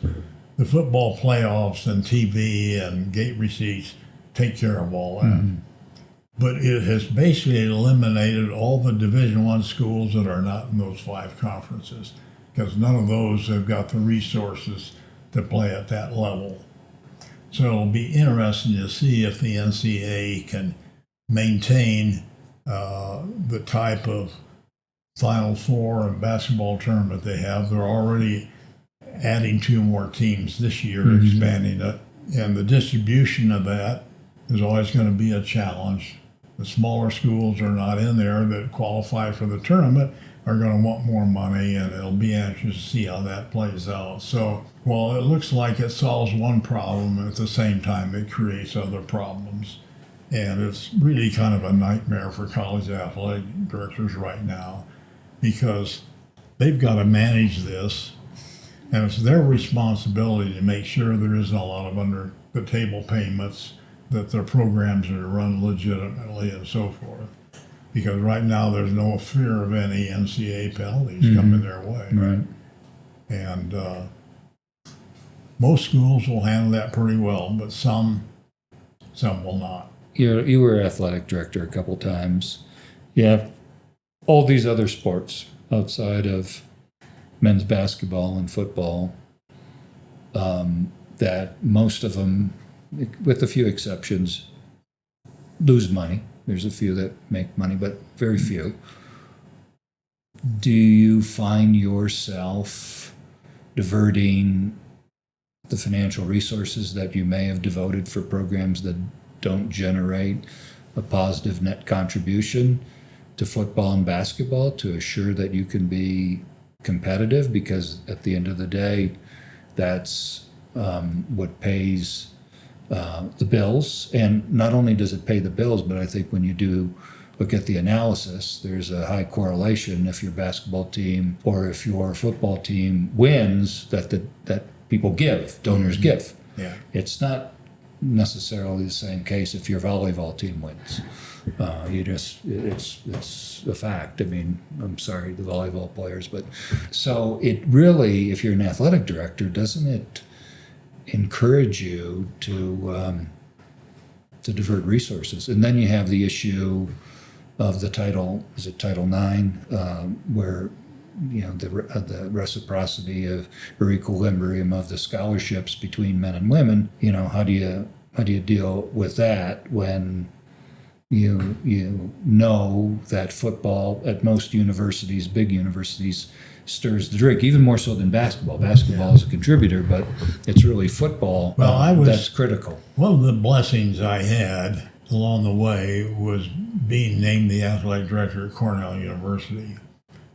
the football playoffs and TV and gate receipts take care of all that. Mm-hmm. But it has basically eliminated all the Division I schools that are not in those 5 conferences, because none of those have got the resources to play at that level. So it'll be interesting to see if the NCAA can maintain the type of Final Four and basketball tournament they have. They're already adding 2 more teams this year, expanding it. And the distribution of that is always going to be a challenge. The smaller schools are not in there that qualify for the tournament are going to want more money, and it'll be anxious to see how that plays out. So while it looks like it solves one problem, at the same time it creates other problems. And it's really kind of a nightmare for college athletic directors right now, because they've got to manage this, and it's their responsibility to make sure there isn't a lot of under the table payments, that their programs are run legitimately and so forth. Because right now there's no fear of any NCAA penalties coming their way. Right. And most schools will handle that pretty well, but some will not. You were athletic director a couple times. You have all these other sports outside of men's basketball and football, that most of them, with a few exceptions, lose money. There's a few that make money, but very few. Do you find yourself diverting the financial resources that you may have devoted for programs that don't generate a positive net contribution to football and basketball to assure that you can be competitive? Because at the end of the day, that's what pays the bills. And not only does it pay the bills, but I think when you do look at the analysis, there's a high correlation if your basketball team or if your football team wins, that people give, donors give. Yeah. It's not necessarily the same case if your volleyball team wins. It's a fact. I mean, I'm sorry, the volleyball players, but so it really, if you're an athletic director, doesn't it encourage you to divert resources? And then you have the issue of the Title IX, where the reciprocity of or equilibrium of the scholarships between men and women. How do you deal with that when you know that football at most universities, big universities, stirs the drink, even more so than basketball. Basketball is a contributor, but it's really football that's critical. One of the blessings I had along the way was being named the athletic director at Cornell University,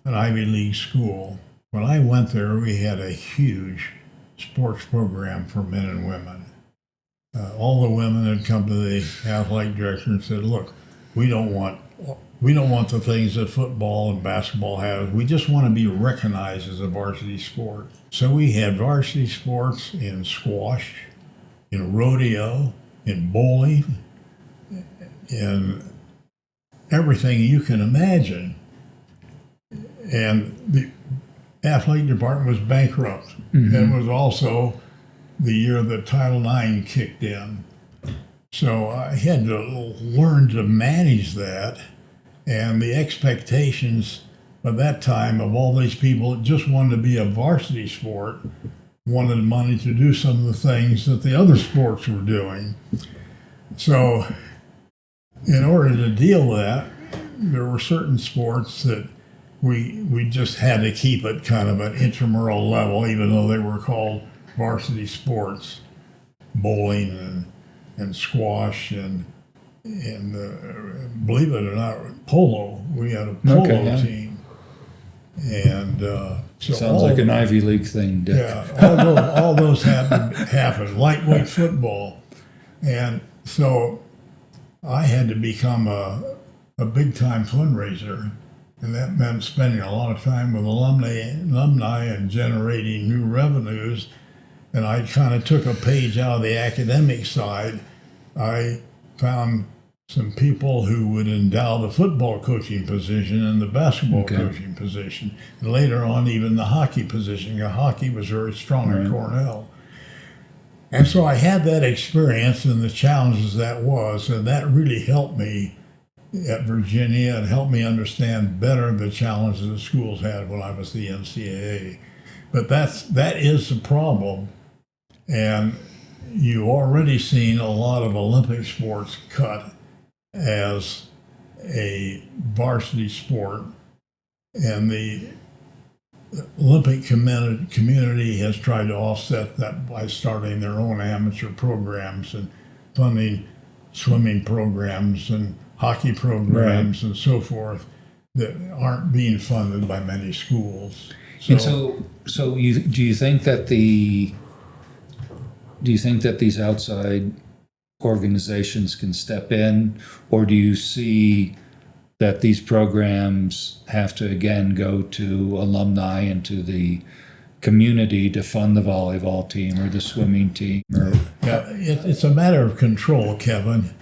an Ivy League school. When I went there, we had a huge sports program for men and women. All the women had come to the athletic director and said, "Look, we don't want the things that football and basketball have. We just want to be recognized as a varsity sport." So we had varsity sports in squash, in rodeo, in bowling, in everything you can imagine. And the athletic department was bankrupt. And it was also the year that Title IX kicked in. So I had to learn to manage that. And the expectations at that time of all these people that just wanted to be a varsity sport wanted money to do some of the things that the other sports were doing. So in order to deal with that, there were certain sports that we just had to keep it kind of an intramural level, even though they were called varsity sports, bowling and squash and believe it or not, polo. We had a polo team, and so sounds like an Ivy League thing, Dick. Yeah, all those happened. Lightweight football, and so I had to become a big time fundraiser. And that meant spending a lot of time with alumni and generating new revenues. And I kind of took a page out of the academic side. I found some people who would endow the football coaching position and the basketball coaching position. And later on, even the hockey position. Hockey was very strong at Cornell. And so I had that experience and the challenges that was, and that really helped me at Virginia and helped me understand better the challenges the schools had when I was the NCAA. But that is the problem. And you've already seen a lot of Olympic sports cut as a varsity sport. And the Olympic community has tried to offset that by starting their own amateur programs and funding swimming programs and hockey programs and so forth that aren't being funded by many schools. And so do you think that these outside organizations can step in, or do you see that these programs have to again go to alumni and to the community to fund the volleyball team or the swimming team? It's a matter of control, Kevin.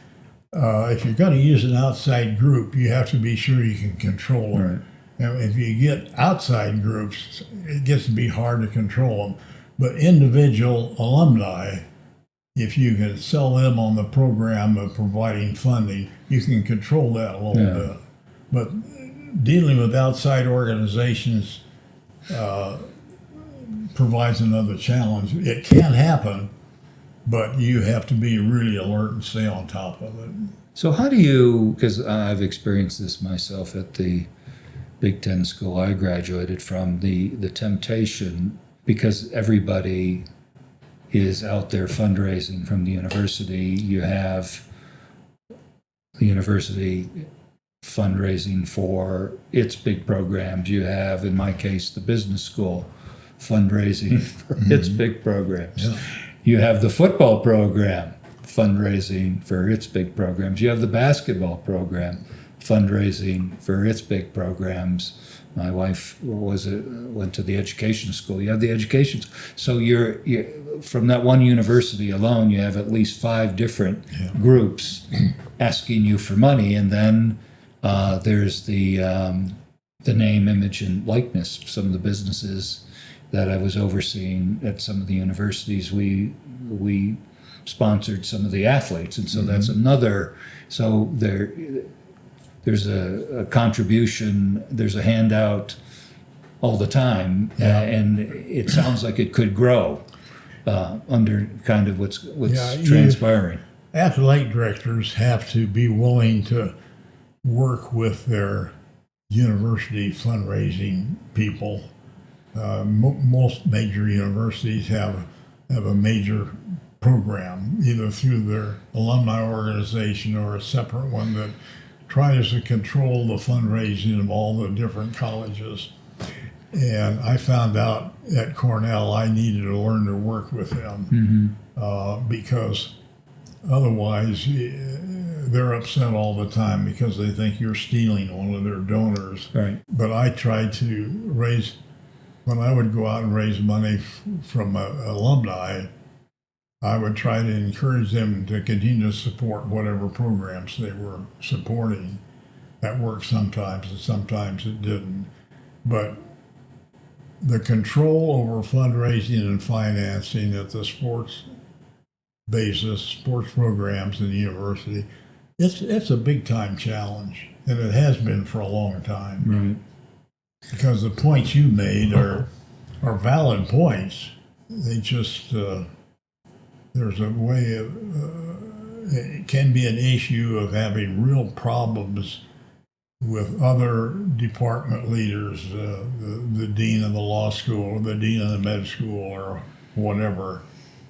If you're going to use an outside group, you have to be sure you can control them. Right. Now, if you get outside groups, it gets to be hard to control them. But individual alumni, if you can sell them on the program of providing funding, you can control that a little bit. But dealing with outside organizations provides another challenge. It can happen, but you have to be really alert and stay on top of it. So how do you, because I've experienced this myself at the Big Ten school I graduated from, the temptation, because everybody is out there fundraising from the university. You have the university fundraising for its big programs. You have, in my case, the business school fundraising for its big programs. Yeah. You have the football program fundraising for its big programs. You have the basketball program fundraising for its big programs. My wife went to the education school. You have the education. So you're from that one university alone, you have at least 5 different groups asking you for money, and then there's the name, image, and likeness. Some of the businesses that I was overseeing at some of the universities, we sponsored some of the athletes, and so that's another. So there's a contribution, there's a handout all the time, and it sounds like it could grow under kind of what's transpiring. Athletic directors have to be willing to work with their university fundraising people. Most major universities have a major program, either through their alumni organization or a separate one that tries to control the fundraising of all the different colleges. And I found out at Cornell I needed to learn to work with them because otherwise they're upset all the time because they think you're stealing one of their donors. Right. But I tried to raise, when I would go out and raise money from alumni, I would try to encourage them to continue to support whatever programs they were supporting. That worked sometimes, and sometimes it didn't. But the control over fundraising and financing at the sports basis, sports programs in the university, it's a big time challenge, and it has been for a long time. Right. Because the points you made are valid points. They just there's a way of it can be an issue of having real problems with other department leaders, the dean of the law school, or the dean of the med school, or whatever.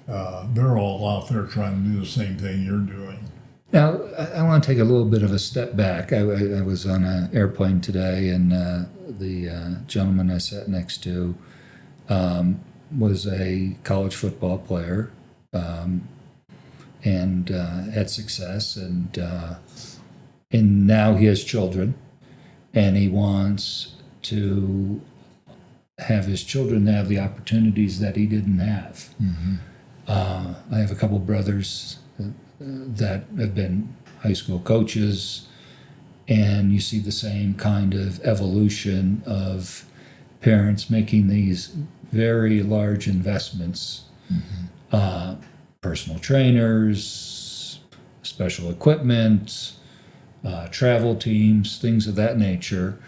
They're all out there trying to do the same thing you're doing. Now, I want to take a little bit of a step back. I was on an airplane today, and the gentleman I sat next to was a college football player and had success, and now he has children, and he wants to have his children have the opportunities that he didn't have. I have a couple brothers that have been high school coaches, and you see the same kind of evolution of parents making these very large investments, personal trainers, special equipment, travel teams, things of that nature,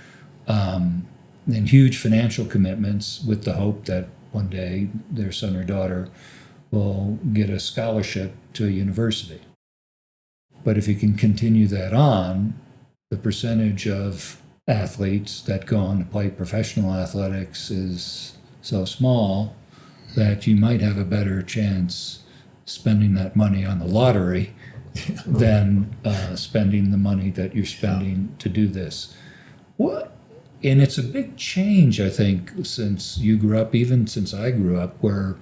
and huge financial commitments with the hope that one day their son or daughter will get a scholarship to a university. But if you can continue that on, the percentage of athletes that go on to play professional athletics is so small that you might have a better chance spending that money on the lottery than spending the money that you're spending to do this. What? And it's a big change, I think, since you grew up, even since I grew up, where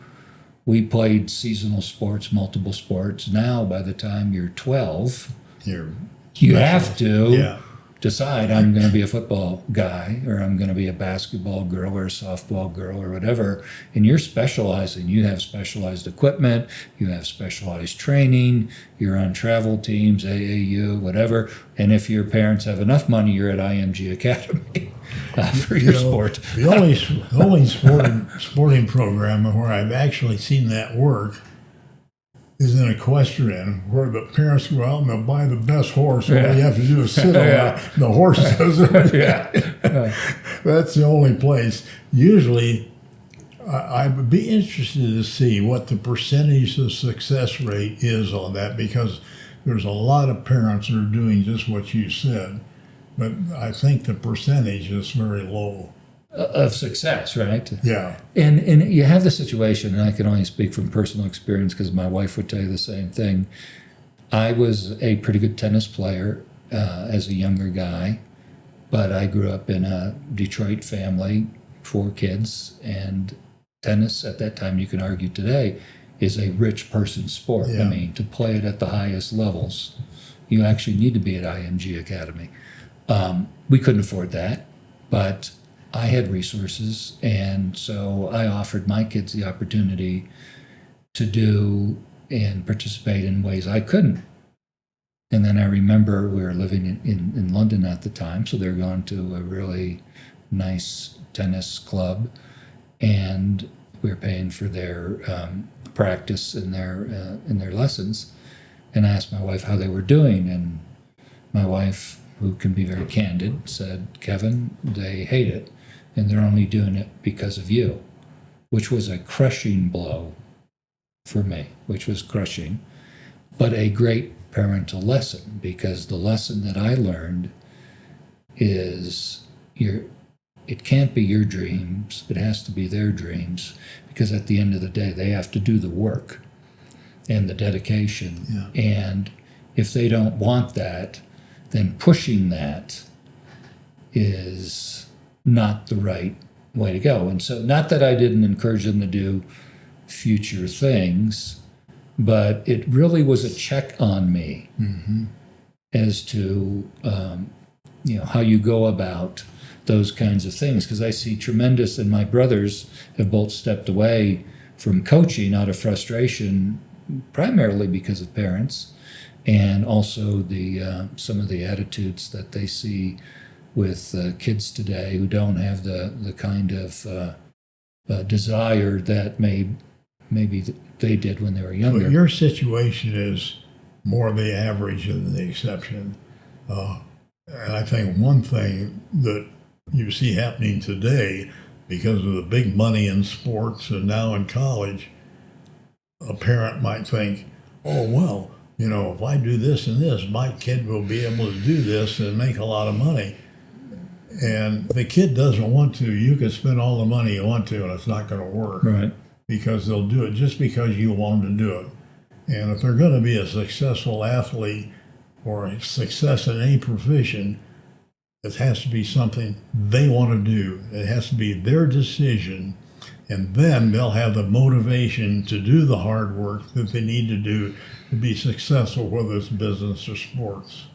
we played seasonal sports, multiple sports. Now, by the time you're 12, you have to decide, I'm going to be a football guy, or I'm going to be a basketball girl or a softball girl or whatever. And you're specializing. You have specialized equipment. You have specialized training. You're on travel teams, AAU, whatever. And if your parents have enough money, you're at IMG Academy for your sport. The only sporting program where I've actually seen that work is an equestrian, where the parents go out and they'll buy the best horse. All you have to do is sit on it. The horse does it. That's the only place. Usually, I would be interested to see what the percentage of success rate is on that, because there's a lot of parents that are doing just what you said. But I think the percentage is very low. Of success, right? Yeah. And you have the situation, and I can only speak from personal experience because my wife would tell you the same thing. I was a pretty good tennis player as a younger guy, but I grew up in a Detroit family, 4 kids, and tennis at that time, you can argue today, is a rich person's sport. Yeah. I mean, to play it at the highest levels, you actually need to be at IMG Academy. We couldn't afford that, but I had resources, and so I offered my kids the opportunity to do and participate in ways I couldn't. And then I remember we were living in London at the time, so they're going to a really nice tennis club, and we were paying for their practice in their lessons. And I asked my wife how they were doing, and my wife, who can be very candid, said, "Kevin, they hate it. And they're only doing it because of you," which was a crushing blow for me, which was crushing, but a great parental lesson, because the lesson that I learned is it can't be your dreams, it has to be their dreams, because at the end of the day, they have to do the work and the dedication. Yeah. And if they don't want that, then pushing that is not the right way to go. And so, not that I didn't encourage them to do future things, but it really was a check on me as to how you go about those kinds of things. Because I see tremendous, and my brothers have both stepped away from coaching out of frustration, primarily because of parents, and also the some of the attitudes that they see with kids today who don't have the kind of desire that maybe they did when they were younger. But your situation is more the average than the exception. And I think one thing that you see happening today, because of the big money in sports and now in college, a parent might think, oh, well, if I do this and this, my kid will be able to do this and make a lot of money. And the kid doesn't want to. You can spend all the money you want to, and it's not going to work. Right. Because they'll do it just because you want them to do it. And if they're going to be a successful athlete or a success in any profession, it has to be something they want to do. It has to be their decision. And then they'll have the motivation to do the hard work that they need to do to be successful, whether it's business or sports.